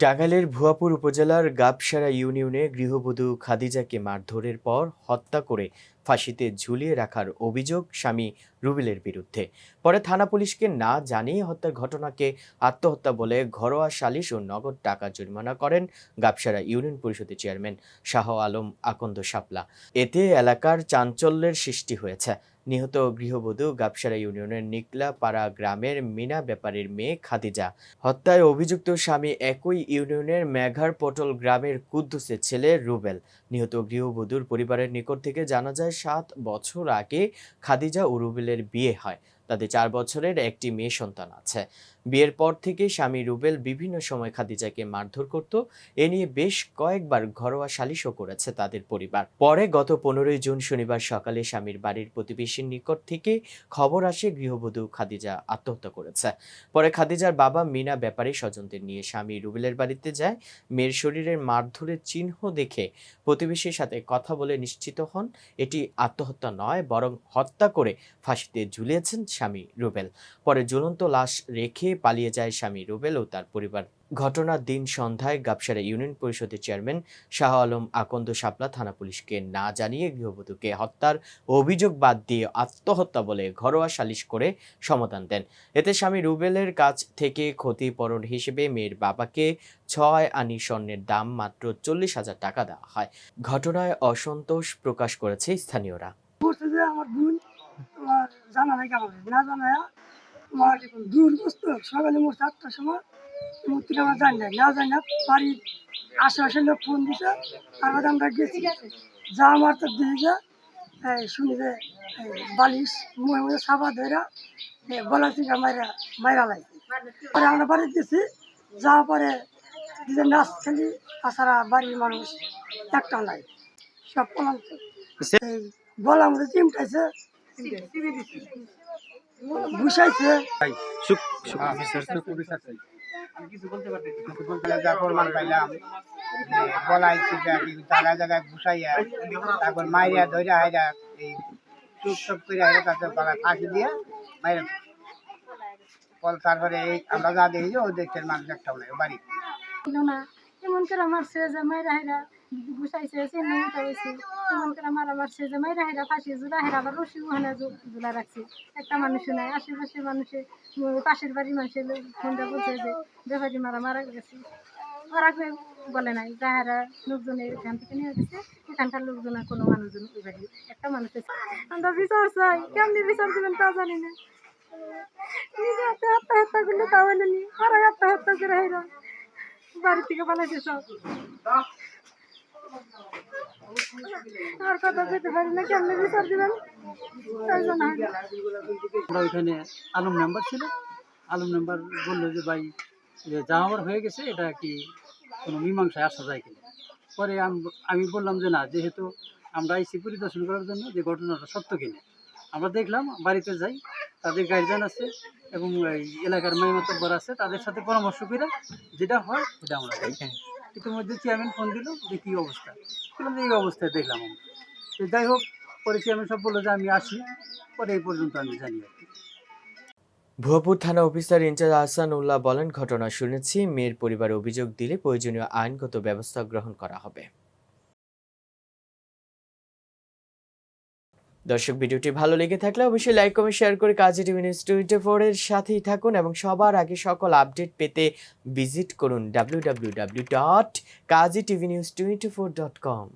টাঙ্গাইলের ভুয়াপুর উপজেলার গাবসারা ইউনিয়নে গৃহবধূ খাদিজাকে মারধরের পর হত্যা করে ফাঁসিতে ঝুলিয়ে রাখার অভিযোগ স্বামী রুবেলের বিরুদ্ধে। পরে থানা পুলিশকে না জানিয়ে হত্যার ঘটনাকে আত্মহত্যা বলে ঘরোয়া সালিশ ও নগদ টাকা জরিমানা করেন গাবসারা ইউনিয়ন পরিষদের চেয়ারম্যান শাহ আলম আকন্দ শাপলা। এতে এলাকার চাঞ্চল্যের সৃষ্টি হয়েছে। নিহত গৃহবধূ গাবসারা ইউনিয়নের নিকলাপাড়া গ্রামের মিনা ব্যাপারীর মেয়ে খাদিজা। হত্যায় অভিযুক্ত স্বামী একই ইউনিয়নের মেঘার পটল গ্রামের কুদ্দুসের ছেলে রুবেল। নিহত গৃহবধূর পরিবারের নিকট থেকে জানা যায় ৭ বছর আগে খাদিজা ও রুবেলের বিয়ে হয়। তাদের ৪ বছরের একটি মেয়ে সন্তান আছে। বিয়ের পর থেকে স্বামী রুবেল বিভিন্ন সময় খাদিজাকে মারধর করত। এ নিয়ে বেশ কয়েকবার ঘরোয়া সালিশও করেছে তাদের পরিবার। পরে গত ১৫ জুন শনিবার সকালে স্বামীর বাড়ির প্রতিবেশীর নিকট থেকে খবর আসে গৃহবধূ খাদিজা আত্মহত্যা করেছে। পরে খাদিজার বাবা মিনা ব্যাপারী স্বজনদের নিয়ে স্বামী রুবেলের বাড়িতে যায়। মেয়ের শরীরের মারধরের চিহ্ন দেখে প্রতিবেশীর সাথে কথা বলে নিশ্চিত হন এটি আত্মহত্যা নয়, বরং হত্যা করে ফাঁসিতে ঝুলিয়েছেন স্বামী রুবেল। পরে ঝুলন্ত লাশ রেখে পালিয়ে যায় স্বামী রুবেল ও তার পরিবার। ঘটনার দিন সন্ধ্যায় গাবসারা ইউনিয়ন পরিষদের চেয়ারম্যান শাহ আলম আকন্দ শাপলা থানা পুলিশকে না জানিয়ে গৃহবধূকে হত্যার অভিযোগ বাদ দিয়ে আত্মহত্যা বলে ঘরোয়া সালিশ করে সমাধান দেন। এতে স্বামী রুবেলের কাছ থেকে ক্ষতিপূরণ হিসেবে মেয়ের বাবাকে ৬ আনি স্বর্ণের দাম মাত্র ৪০,০০০ টাকা দেওয়া হয়। ঘটনায় অসন্তোষ প্রকাশ করেছে স্থানীয়রা। আমার বোন তোমার জানা নাই কেমন না জানায় তোমার দূর বস্তু সকালে মোট ৭টার সময় মূর্তিটা আমরা জানি না জানি না বাড়ির আশেপাশে লোক ফোন দিছে। তারপরে আমরা গেছি, যা আমার তো দিয়েছে শুনি যে বালিশ মুখে মুখে সাবা ধরা গলা থেকে মাইরা লাগছে। পরে আমরা বাড়িতে গেছি, যাওয়ার পরে নিজের নাচ খেলি, তাছাড়া বাড়ির মানুষ একটা নাই, সব পলাম। এই গলার মধ্যে চিমটাইছে, ঘুষাইছে। জায়গায় ঘুষাইয়া তারপর মাইরা ধরে হাইরা এই চুপ চুপ করে হাইরা তারপর গলায় ফাঁসি দিয়ে মাইরা তারপরে এই আমরা যা দেখি যে ও দেখছেন মানুষ একটাও নাই বাড়ি না। এমন করে মারছে যে মাইরা হেরা ঘুষাইছে, চেন্নাই উঠাইছে। এমন করে মারছে যে মাইরা হেরা ফাঁসি জোড়া হেরা আবার রশি ওখানে ঝুলা রাখছে। একটা মানুষ নাই, আশেপাশে মানুষে পাশের বাড়ির মানুষের ফোনটা বলছে যে ব্যাপারী মারা গেছে। ওরা বলে নাই, যাহারা লোকজনের এখান থেকে নিয়ে গেছে এখানকার লোকজন আর কোনো মানুষজন ওই বাড়ি একটা মানুষ। আমরা বিচার চাই, কেমনি বিচার দেবেন তা জানি না। নিজে হাতে আত্মহত্যা করলে তাও এলেনি, ওরা আত্মহত্যা করে হেরা বাড়ি থেকে পালাইছে সব। আর কথা বলতে পারি না, কেমনে বিচার দিবেন তাই জানা হয় না। আমরা ওইখানে আলম মেম্বার ছিল, আলম মেম্বার বললো যে ভাই যা আমার হয়ে গেছে এটা কি কোনো মীমাংসায় আসা যায় কিনা। পরে আমি বললাম যে না, যেহেতু আমরা আইসি পরিদর্শন করার জন্য যে ঘটনাটা সত্য কিনা। আমরা দেখলাম, বাড়িতে যাই, তাদের গার্জিয়ান আছে এবং এই এলাকার মাইমাতব্বর আছে, তাদের সাথে পরামর্শ করে যেটা হয় সেটা আমরা দেখি। ইতিমধ্যে চেয়ারম্যান ফোন দিল যে কী অবস্থা, বললাম যে এই অবস্থায় দেখলাম আমি। তো যাই হোক, পরে চেয়ারম্যান সব বললো যে আমি আসি, পরে এই পর্যন্ত আমি জানি আর কি। ভুয়াপুর থানা অফিসার ইনচার্জ আহসান উল্লাহ বলেন, ঘটনা শুনেছি, মেয়ের পরিবার অভিযোগ দিলে প্রয়োজনীয় আইনগত ব্যবস্থা গ্রহণ করা হবে। দর্শক, ভিডিওটি ভালো লেগে থাকলে অবশ্যই লাইক কমেন্ট শেয়ার করে কাজী টিভি নিউজ 24 এর সাথেই থাকুন এবং সবার আগে সকল আপডেট পেতে ভিজিট করুন www.kazitv news24.com।